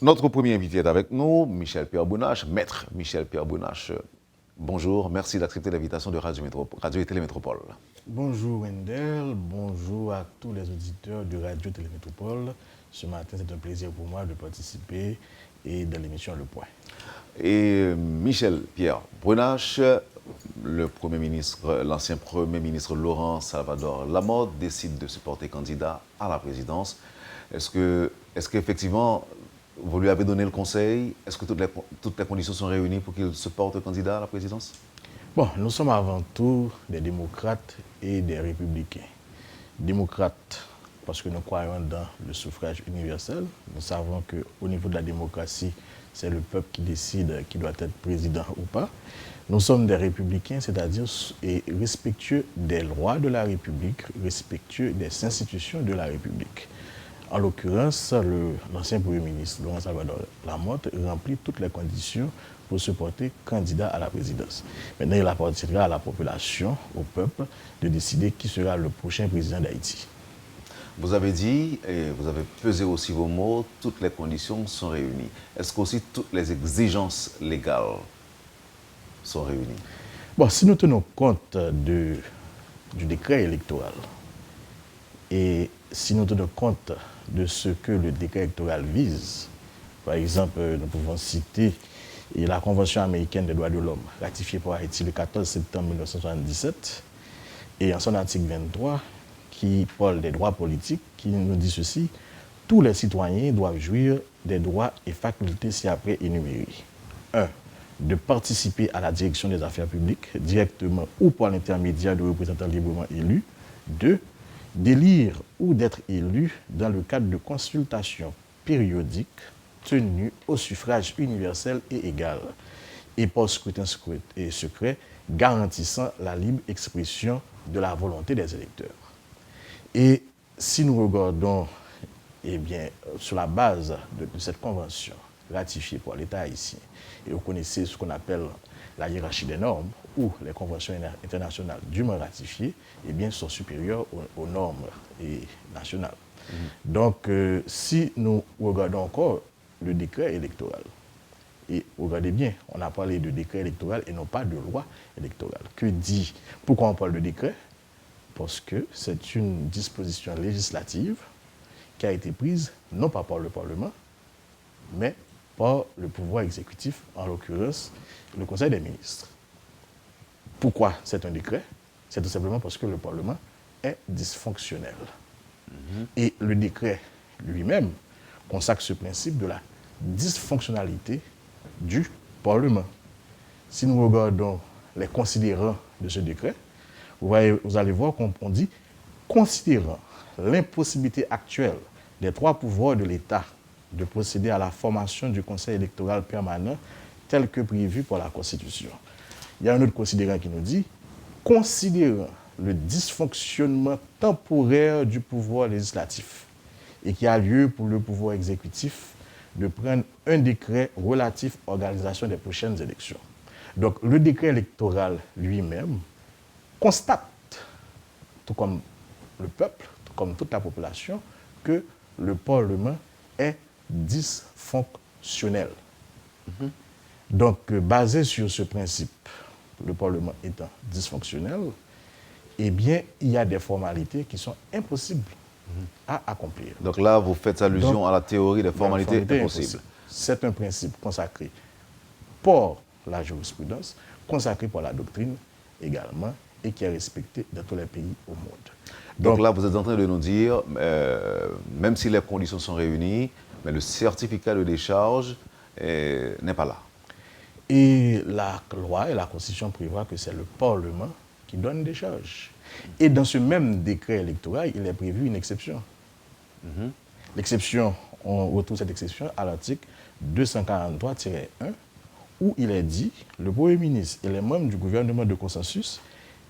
Notre premier invité est avec nous, Michel-Pierre Bounache, maître Michel-Pierre Bounache. Bonjour, merci d'accepter l'invitation de Radio et Télémétropole. Bonjour Wendell, bonjour à tous les auditeurs de Radio Télémétropole. Ce matin, c'est un plaisir pour moi de participer et de l'émission Le Point. Et Michel-Pierre Bounache, l'ancien Premier ministre Laurent Salvador Lamothe décide de se porter candidat à la présidence. Est-ce qu'effectivement, vous lui avez donné le conseil? Est-ce que toutes les conditions sont réunies pour qu'il se porte candidat à la présidence? Bon, nous sommes avant tout des démocrates et des républicains. Démocrates, parce que nous croyons dans le suffrage universel. Nous savons qu'au niveau de la démocratie, c'est le peuple qui décide qui doit être président ou pas. Nous sommes des républicains, c'est-à-dire respectueux des lois de la République, respectueux des institutions de la République. En l'occurrence, l'ancien Premier ministre, Laurent Salvador Lamothe, remplit toutes les conditions pour se porter candidat à la présidence. Maintenant, il appartiendra à la population, au peuple, de décider qui sera le prochain président d'Haïti. Vous avez dit, et vous avez pesé aussi vos mots, toutes les conditions sont réunies. Est-ce qu'aussi toutes les exigences légales sont réunies? Bon, si nous tenons compte du décret électoral et si nous tenons compte de ce que le décret électoral vise, par exemple, nous pouvons citer la Convention américaine des droits de l'homme, ratifiée par Haïti le 14 septembre 1977, et en son article 23, qui parle des droits politiques, qui nous dit ceci: tous les citoyens doivent jouir des droits et facultés ci-après énumérés. 1. De participer à la direction des affaires publiques, directement ou par l'intermédiaire de représentants librement élus. 2. D'élire ou d'être élu dans le cadre de consultations périodiques tenues au suffrage universel et égal et par scrutin secret garantissant la libre expression de la volonté des électeurs. Et si nous regardons, sur la base de cette convention ratifiée par l'État haïtien, et vous connaissez ce qu'on appelle la hiérarchie des normes, où les conventions internationales dûment ratifiées, sont supérieures aux normes nationales. Donc, si nous regardons encore le décret électoral, et regardez bien, on a parlé de décret électoral et non pas de loi électorale. Pourquoi on parle de décret? Parce que c'est une disposition législative qui a été prise non pas par le Parlement, mais par le pouvoir exécutif, en l'occurrence le Conseil des ministres. Pourquoi c'est un décret? C'est tout simplement parce que le Parlement est dysfonctionnel. Et le décret lui-même consacre ce principe de la dysfonctionnalité du Parlement. Si nous regardons les considérants de ce décret, vous allez voir qu'on dit « considérant l'impossibilité actuelle des trois pouvoirs de l'État de procéder à la formation du Conseil électoral permanent tel que prévu par la Constitution ». Il y a un autre considérant qui nous dit « considérant le dysfonctionnement temporaire du pouvoir législatif et qui a lieu pour le pouvoir exécutif de prendre un décret relatif à l'organisation des prochaines élections ». Donc le décret électoral lui-même constate, tout comme le peuple, tout comme toute la population, que le Parlement est dysfonctionnel. Donc, basé sur ce principe, le Parlement étant dysfonctionnel, il y a des formalités qui sont impossibles à accomplir. Donc là, vous faites allusion à la théorie des formalités impossibles. C'est un principe consacré par la jurisprudence, consacré par la doctrine également, et qui est respecté dans tous les pays au monde. Donc là, vous êtes en train de nous dire, même si les conditions sont réunies, mais le certificat de décharge n'est pas là. Et la loi et la Constitution prévoient que c'est le Parlement qui donne décharge. Et dans ce même décret électoral, il est prévu une exception. L'exception, on retrouve cette exception à l'article 243-1, où il est dit « Le Premier ministre et les membres du gouvernement de consensus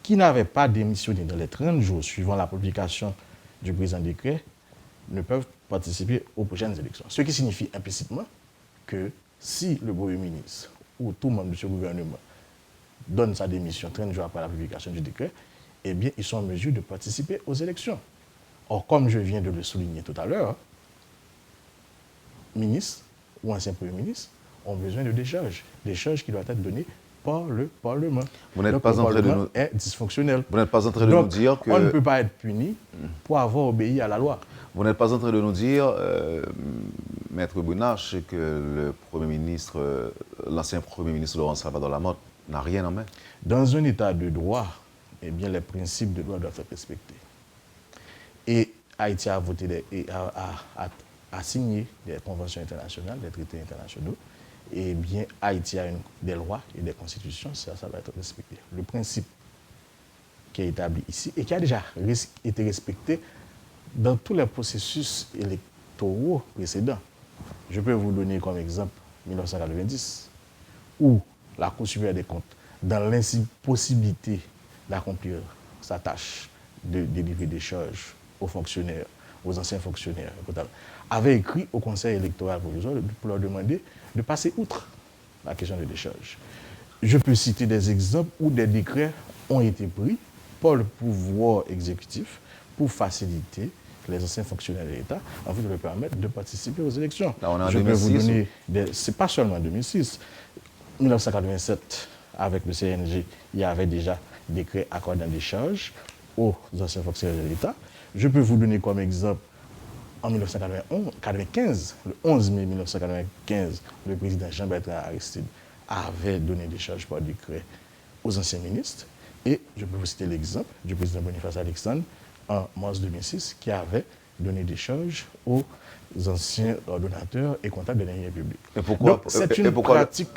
qui n'avaient pas démissionné dans les 30 jours suivant la publication du présent décret ne peuvent participer aux prochaines élections. » Ce qui signifie implicitement que si le Premier ministre ou tout membre de ce gouvernement donne sa démission 30 jours après la publication du décret, ils sont en mesure de participer aux élections. Or, comme je viens de le souligner tout à l'heure, ministre ou ancien Premier ministre ont besoin de décharges. Décharges qui doivent être données par le Parlement. Vous n'êtes Donc, pas le en train de Parlement nous... est dysfonctionnel. Vous n'êtes pas en train de Donc, nous dire que... on ne peut pas être puni pour avoir obéi à la loi. Vous n'êtes pas en train de nous dire, Maître Bounache, que le Premier ministre, l'ancien Premier ministre Laurent Salvador Lamotte n'a rien en main? Dans un état de droit, eh bien, les principes de droit doivent être respectés. Et Haïti a voté a signé des conventions internationales, des traités internationaux. Et bien, Haïti a des lois et des constitutions, ça va être respecté. Le principe qui est établi ici et qui a déjà été respecté dans tous les processus électoraux précédents. Je peux vous donner comme exemple 1990, où la Cour supérieure des comptes, dans l'impossibilité d'accomplir sa tâche de délivrer des charges aux fonctionnaires, aux anciens fonctionnaires, avait écrit au Conseil électoral provisoire pour leur demander de passer outre la question de décharge. Je peux citer des exemples où des décrets ont été pris par le pouvoir exécutif pour faciliter les anciens fonctionnaires de l'État en vue de leur permettre de participer aux élections. Là, on est en Je 2006, peux vous donner, c'est pas seulement en 2006, 1987, avec le CNG, il y avait déjà des décrets accordant des charges aux anciens fonctionnaires de l'État. Je peux vous donner comme exemple, en 1995, le 11 mai 1995, le président Jean-Bertrand Aristide avait donné des charges par décret aux anciens ministres. Et je peux vous citer l'exemple du président Boniface Alexandre en mars 2006 qui avait donné des charges aux anciens ordonnateurs et comptables de l'année publique. Et pourquoi, donc, c'est une pratique...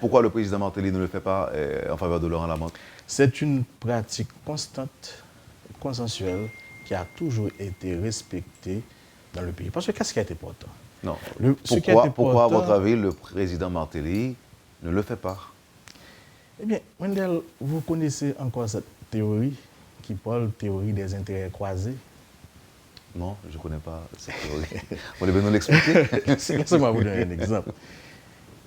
pourquoi le président Martelly ne le fait pas en faveur de Laurent Lamotte? C'est une pratique constante, consensuelle, qui a toujours été respectée dans le pays. Parce que qu'est-ce qui a été important? Non. Pourquoi, à votre avis, le président Martelly ne le fait pas? Eh bien, Wendell, vous connaissez encore cette théorie qui parle de théorie des intérêts croisés? Non, je ne connais pas cette théorie. Vous voulez nous l'expliquer? Laissez-moi vous donner un exemple.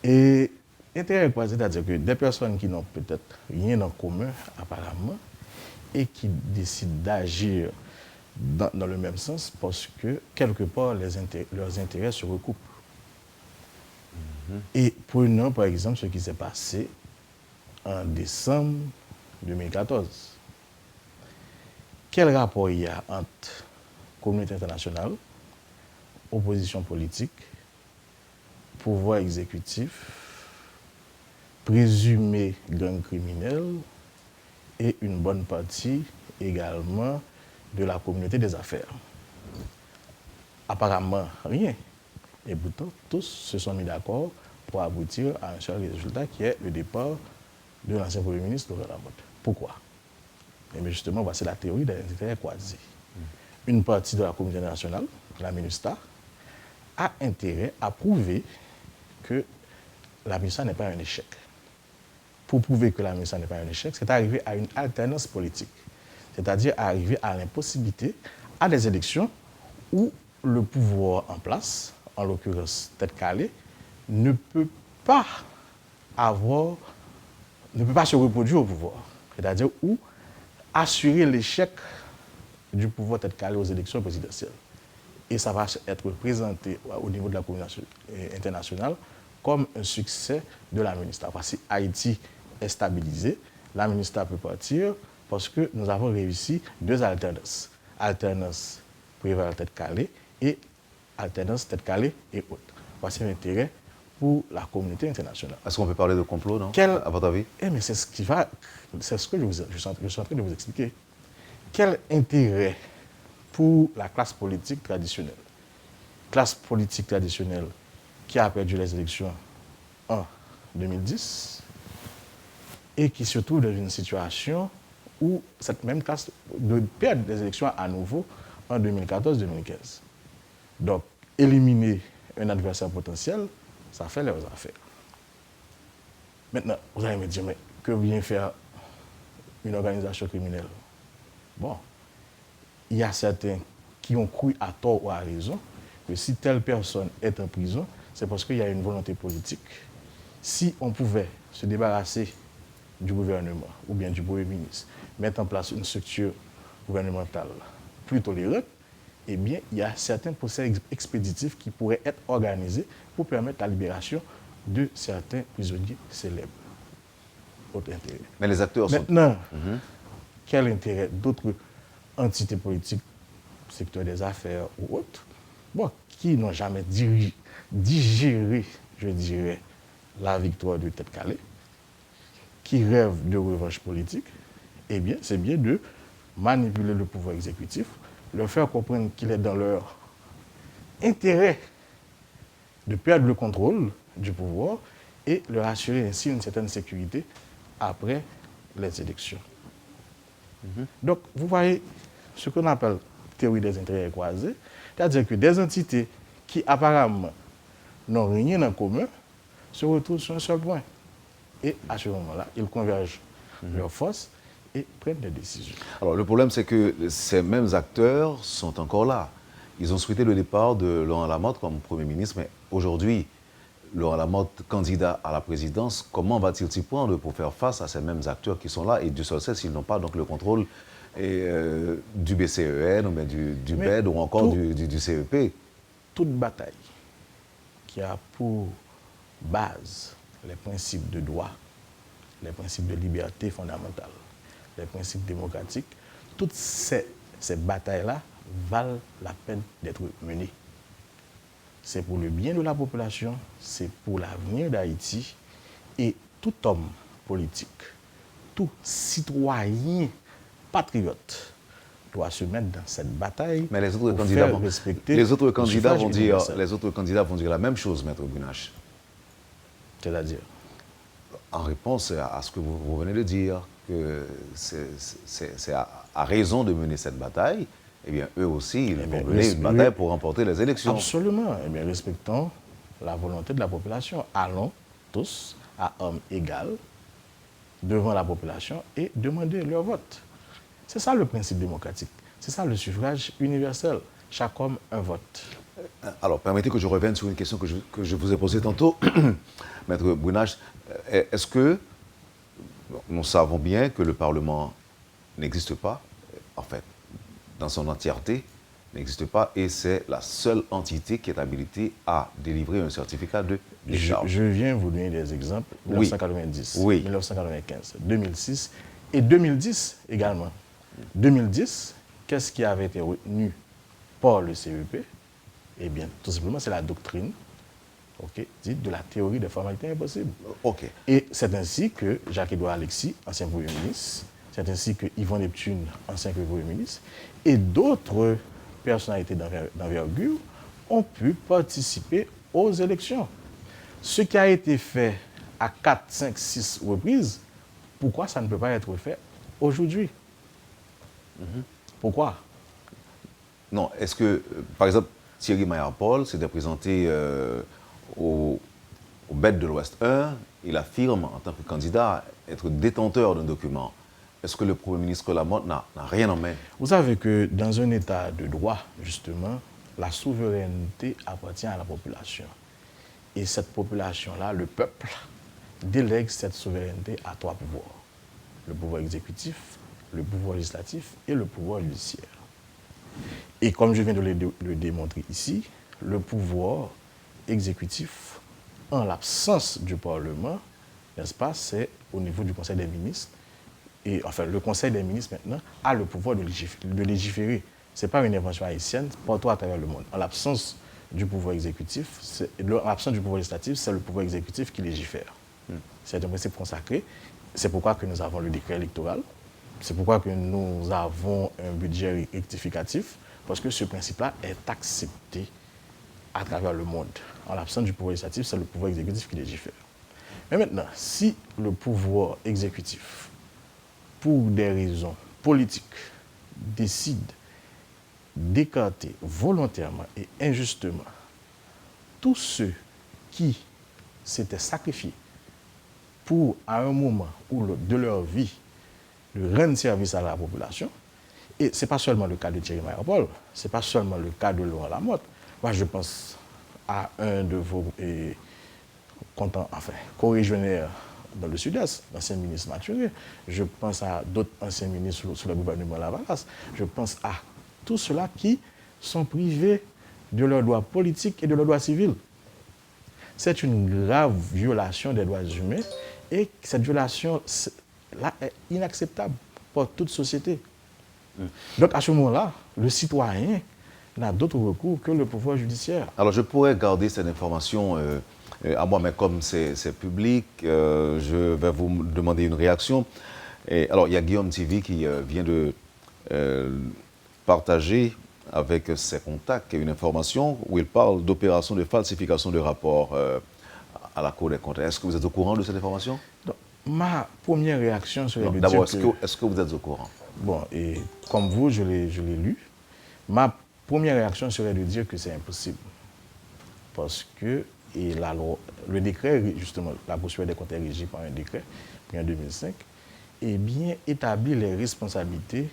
Et intérêts croisés, c'est-à-dire que des personnes qui n'ont peut-être rien en commun, apparemment, et qui décident d'agir dans le même sens parce que, quelque part, leurs intérêts se recoupent. Et prenons, par exemple, ce qui s'est passé en décembre 2014. Quel rapport il y a entre communauté internationale, opposition politique, pouvoir exécutif, présumé gang criminel et une bonne partie également de la communauté des affaires? Apparemment, rien. Et pourtant, tous se sont mis d'accord pour aboutir à un seul résultat qui est le départ de l'ancien Premier ministre Laurent Lamotte. Pourquoi? Et bien justement, voici la théorie des intérêts croisés. Une partie de la communauté internationale, la MINUSTAH, a intérêt à prouver que la MINUSTAH n'est pas un échec. Pour prouver que la MINUSTAH n'est pas un échec, c'est arriver à une alternance politique. C'est-à-dire arriver à l'impossibilité à des élections où le pouvoir en place, en l'occurrence Tête Calée, ne peut pas se reproduire au pouvoir. C'est-à-dire où assurer l'échec du pouvoir Tête Calée aux élections présidentielles. Et ça va être présenté au niveau de la communauté internationale comme un succès de la MINUSTAH. Si Haïti est stabilisé, la MINUSTAH peut partir parce que nous avons réussi deux alternances. Alternance Préval Tête Calée et alternance Tête Calée et autres. Voici l'intérêt pour la communauté internationale. Est-ce qu'on peut parler de complot, non? À votre avis? Mais c'est ce que je suis en train de vous expliquer. Quel intérêt pour la classe politique traditionnelle? Classe politique traditionnelle qui a perdu les élections en 2010 et qui se trouve dans une situation où cette même classe de perdre les élections à nouveau en 2014-2015. Donc, éliminer un adversaire potentiel, ça fait leurs affaires. Maintenant, vous allez me dire, mais que vient faire une organisation criminelle? Bon, il y a certains qui ont cru à tort ou à raison que si telle personne est en prison, c'est parce qu'il y a une volonté politique. Si on pouvait se débarrasser du gouvernement ou bien du Premier ministre, mettre en place une structure gouvernementale plus tolérante, eh bien, il y a certains procès expéditifs qui pourraient être organisés pour permettre la libération de certains prisonniers célèbres. Autre intérêt. Mais les acteurs sont... Maintenant, quel intérêt d'autres entités politiques, secteur des affaires ou autres, bon, qui n'ont jamais digéré, je dirais, la victoire de Tête-Calais, qui rêvent de revanche politique, eh bien, c'est bien de manipuler le pouvoir exécutif, leur faire comprendre qu'il est dans leur intérêt de perdre le contrôle du pouvoir et leur assurer ainsi une certaine sécurité après les élections. Donc, vous voyez ce qu'on appelle théorie des intérêts croisés, c'est-à-dire que des entités qui apparemment n'ont rien en commun se retrouvent sur un seul point. Et à ce moment-là, ils convergent leurs forces et prennent des décisions. Alors, le problème, c'est que ces mêmes acteurs sont encore là. Ils ont souhaité le départ de Laurent Lamotte comme Premier ministre, mais aujourd'hui, Laurent Lamotte, candidat à la présidence, comment va-t-il s'y prendre pour faire face à ces mêmes acteurs qui sont là et Dieu seul sait s'ils n'ont pas donc le contrôle du BCEN ou bien du BED ou encore du CEP? Toute bataille qui a pour base les principes de droit, les principes de liberté fondamentale, les principes démocratiques, toutes ces batailles-là valent la peine d'être menées. C'est pour le bien de la population, c'est pour l'avenir d'Haïti. Et tout homme politique, tout citoyen patriote doit se mettre dans cette bataille. Mais les autres pour candidats, faire respecter les autres candidats universel. vont dire la même chose, Maître Brunache. C'est-à-dire? En réponse à ce que vous venez de dire, que c'est à raison de mener cette bataille, eh bien, eux aussi, ils vont mener une bataille pour remporter les élections. Absolument. Eh bien, respectons la volonté de la population. Allons tous à hommes égaux devant la population et demander leur vote. C'est ça le principe démocratique. C'est ça le suffrage universel. Chaque homme, un vote. Alors, permettez que je revienne sur une question que je vous ai posée tantôt, Maître Brunache. Est-ce que nous savons bien que le Parlement n'existe pas, en fait, dans son entièreté, n'existe pas, et c'est la seule entité qui est habilitée à délivrer un certificat de décharge. Je viens vous donner des exemples. 1990, oui. 1995, 2006 et 2010 également. 2010, qu'est-ce qui avait été retenu par le CEP? Eh bien, tout simplement, c'est la doctrine dite de la théorie des formalités impossibles. Et c'est ainsi que Jacques-Édouard Alexis, ancien Premier ministre, c'est ainsi que Yvon Neptune, ancien Premier ministre, et d'autres personnalités d'envergure ont pu participer aux élections. Ce qui a été fait à 4, 5, 6 reprises, pourquoi ça ne peut pas être fait aujourd'hui? Pourquoi? Non, est-ce que, par exemple, Thierry Maillard-Paul s'était présenté au BED de l'Ouest 1, il affirme en tant que candidat être détenteur d'un document. Est-ce que le Premier ministre Lamotte n'a rien en main? Vous savez que dans un état de droit, justement, la souveraineté appartient à la population. Et cette population-là, le peuple, délègue cette souveraineté à 3 pouvoirs. Le pouvoir exécutif, le pouvoir législatif et le pouvoir judiciaire. Et comme je viens de le démontrer ici, le pouvoir exécutif, en l'absence du Parlement, n'est-ce pas, c'est au niveau du Conseil des ministres. Et enfin, le Conseil des ministres, maintenant, a le pouvoir de légiférer. Ce n'est pas une invention haïtienne, partout à travers le monde. En l'absence du pouvoir exécutif, en l'absence du pouvoir législatif, c'est le pouvoir exécutif qui légifère. C'est un principe consacré. C'est pourquoi que nous avons le décret électoral. C'est pourquoi que nous avons un budget rectificatif, parce que ce principe-là est accepté à travers le monde. En l'absence du pouvoir législatif, c'est le pouvoir exécutif qui légifère. Mais maintenant, si le pouvoir exécutif, pour des raisons politiques, décide d'écarter volontairement et injustement tous ceux qui s'étaient sacrifiés pour, à un moment ou l'autre de leur vie, de rendre service à la population, et ce n'est pas seulement le cas de Thierry Maillard-Paul, ce n'est pas seulement le cas de Laurent Lamotte. Moi, je pense à un de vos co-régionnaires dans le Sud-Est, l'ancien ministre Mathurin. Je pense à d'autres anciens ministres sous le gouvernement Lavalas. Je pense à tous ceux-là qui sont privés de leurs droits politiques et de leurs droits civils. C'est une grave violation des droits humains et cette violation là est inacceptable pour toute société. Donc à ce moment-là, le citoyen n'a d'autre recours que le pouvoir judiciaire. Alors je pourrais garder cette information à moi, mais comme c'est public, je vais vous demander une réaction. Et, alors il y a Guillaume TV qui vient de partager avec ses contacts une information où il parle d'opération de falsification de rapports à la Cour des comptes. Est-ce que vous êtes au courant de cette information? Donc, ma première réaction serait de dire d'abord, que... est-ce que vous êtes au courant? Bon, et comme vous, je l'ai lu. Ma première réaction serait de dire que c'est impossible. Parce que le décret, justement, la procédure des comptes est régie par un décret, pris en 2005, et bien établit les responsabilités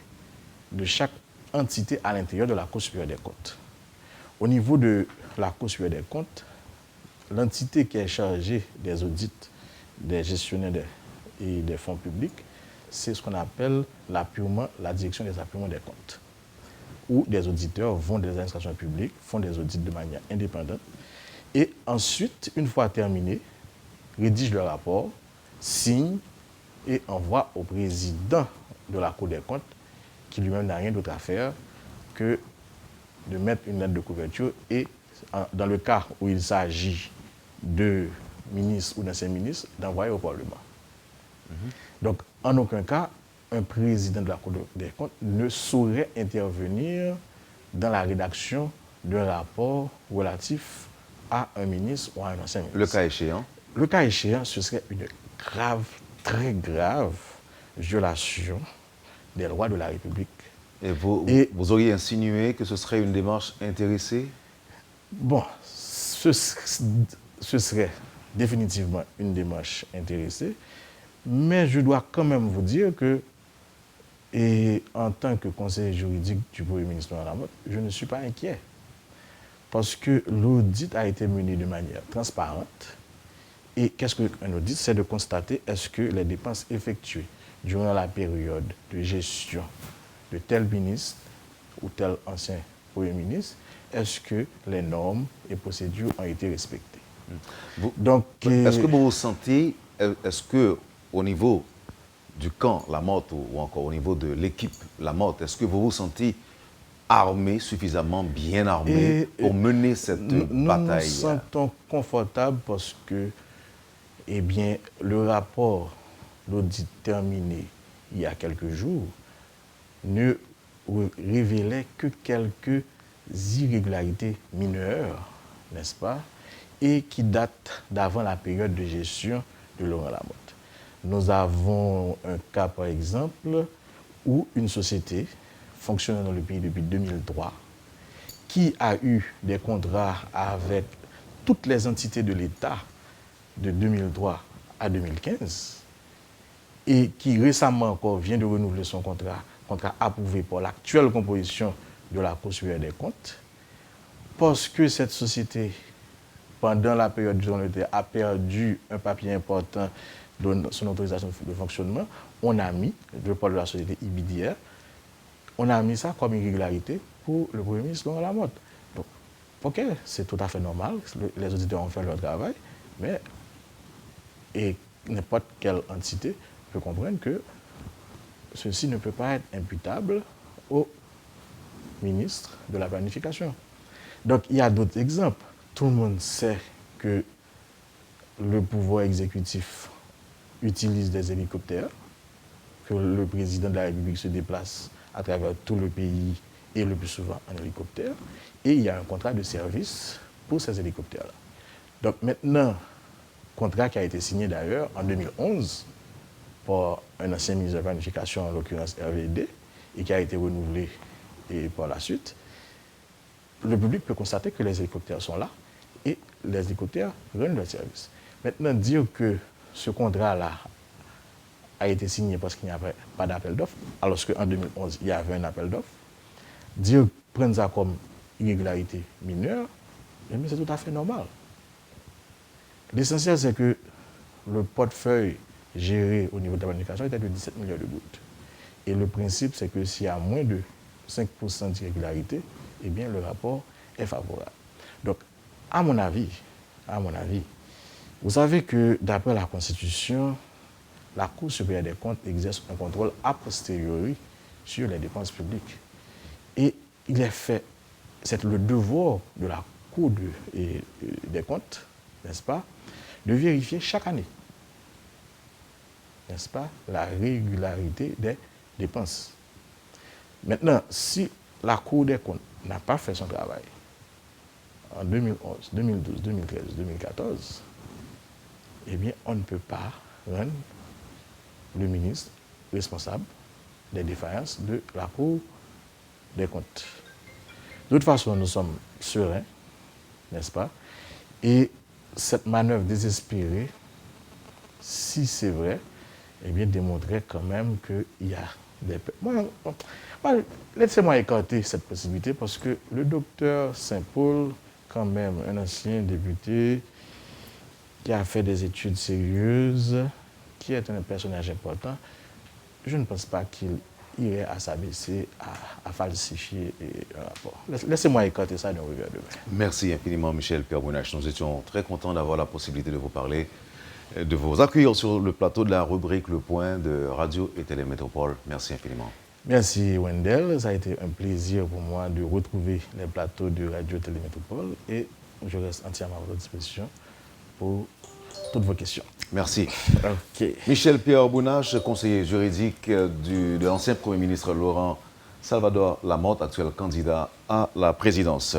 de chaque entité à l'intérieur de la Cour supérieure des comptes. Au niveau de la Cour supérieure des comptes, l'entité qui est chargée des audits des gestionnaires et des fonds publics, c'est ce qu'on appelle la direction des apurements des comptes, où des auditeurs vont des administrations publiques, font des audits de manière indépendante, et ensuite, une fois terminé, rédigent le rapport, signent et envoient au président de la Cour des comptes, qui lui-même n'a rien d'autre à faire que de mettre une lettre de couverture et, dans le cas où il s'agit de ministres ou d'anciens ministres, d'envoyer au Parlement. Donc, en aucun cas, un président de la Cour des comptes ne saurait intervenir dans la rédaction d'un rapport relatif à un ministre ou à un ancien ministre. Le cas échéant? Le cas échéant, ce serait une grave, très grave violation des lois de la République. Et vous auriez insinué que ce serait une démarche intéressée? Bon, ce serait définitivement une démarche intéressée, mais je dois quand même vous dire que, et en tant que conseiller juridique du Premier ministre Laurent Lamotte, je ne suis pas inquiet. Parce que l'audit a été mené de manière transparente. Et qu'est-ce qu'un audit? C'est de constater est-ce que les dépenses effectuées durant la période de gestion de tel ministre ou tel ancien Premier ministre, est-ce que les normes et procédures ont été respectées? Donc, est-ce que vous vous sentez, est-ce que au niveau du camp Lamotte ou encore au niveau de l'équipe Lamotte, est-ce que vous vous sentez armé, suffisamment bien armé pour mener cette bataille? Nous nous sentons confortables parce que, eh bien, le rapport d'audit terminé il y a quelques jours ne révélait que quelques irrégularités mineures, n'est-ce pas, et qui datent d'avant la période de gestion de Laurent Lamotte. Nous avons un cas, par exemple, où une société fonctionnant dans le pays depuis 2003, qui a eu des contrats avec toutes les entités de l'État de 2003 à 2015, et qui récemment encore vient de renouveler son contrat approuvé par l'actuelle composition de la Cour supérieure des comptes, parce que cette société, pendant la période du journée, a perdu un papier important de son autorisation de fonctionnement, on a mis, je parle de la société IBDR, on a mis ça comme irrégularité pour le Premier ministre Laurent Lamotte. Donc, ok, c'est tout à fait normal, les auditeurs ont fait leur travail, mais n'importe quelle entité peut comprendre que ceci ne peut pas être imputable au ministre de la Planification. Donc, il y a d'autres exemples. Tout le monde sait que le pouvoir exécutif utilise des hélicoptères, que le président de la République se déplace à travers tout le pays et le plus souvent en hélicoptère, et il y a un contrat de service pour ces hélicoptères-là. Donc maintenant, contrat qui a été signé d'ailleurs en 2011 par un ancien ministre de la Planification, en l'occurrence RVD, et qui a été renouvelé et par la suite, le public peut constater que les hélicoptères sont là et les hélicoptères rendent leur service. Maintenant, dire que ce contrat-là a été signé parce qu'il n'y avait pas d'appel d'offres, alors qu'en 2011, il y avait un appel d'offres, prendre ça comme irrégularité mineure, mais c'est tout à fait normal. L'essentiel, c'est que le portefeuille géré au niveau de la planification était de 17 milliards de gouttes. Et le principe, c'est que s'il y a moins de 5% d'irrégularité, eh bien, le rapport est favorable. Donc, à mon avis, vous savez que d'après la Constitution, la Cour supérieure des comptes exerce un contrôle a posteriori sur les dépenses publiques. Et il est fait, c'est le devoir de la Cour des comptes, n'est-ce pas, de vérifier chaque année, n'est-ce pas, la régularité des dépenses. Maintenant, si la Cour des comptes n'a pas fait son travail en 2011, 2012, 2013, 2014, eh bien, on ne peut pas rendre le ministre responsable des défaillances de la Cour des comptes. De toute façon, nous sommes sereins, n'est-ce pas? Et cette manœuvre désespérée, si c'est vrai, eh bien, démontrait quand même qu'il y a des... Laissez-moi écarter cette possibilité parce que le docteur Saint-Paul, quand même, un ancien député qui a fait des études sérieuses, qui est un personnage important, je ne pense pas qu'il irait à s'abaisser à falsifier un rapport. Laissez-moi écarter ça d'un revers de main. Merci infiniment, Michel Pierre-Bounache. Nous étions très contents d'avoir la possibilité de vous parler, de vous accueillir sur le plateau de la rubrique Le Point de Radio et Télémétropole. Merci infiniment. Merci Wendell, ça a été un plaisir pour moi de retrouver les plateaux de Radio Télémétropole et je reste entièrement à votre disposition pour toutes vos questions. Merci. Okay. Michel Pierre-Bounache, conseiller juridique de l'ancien Premier ministre Laurent Salvador Lamotte, actuel candidat à la présidence.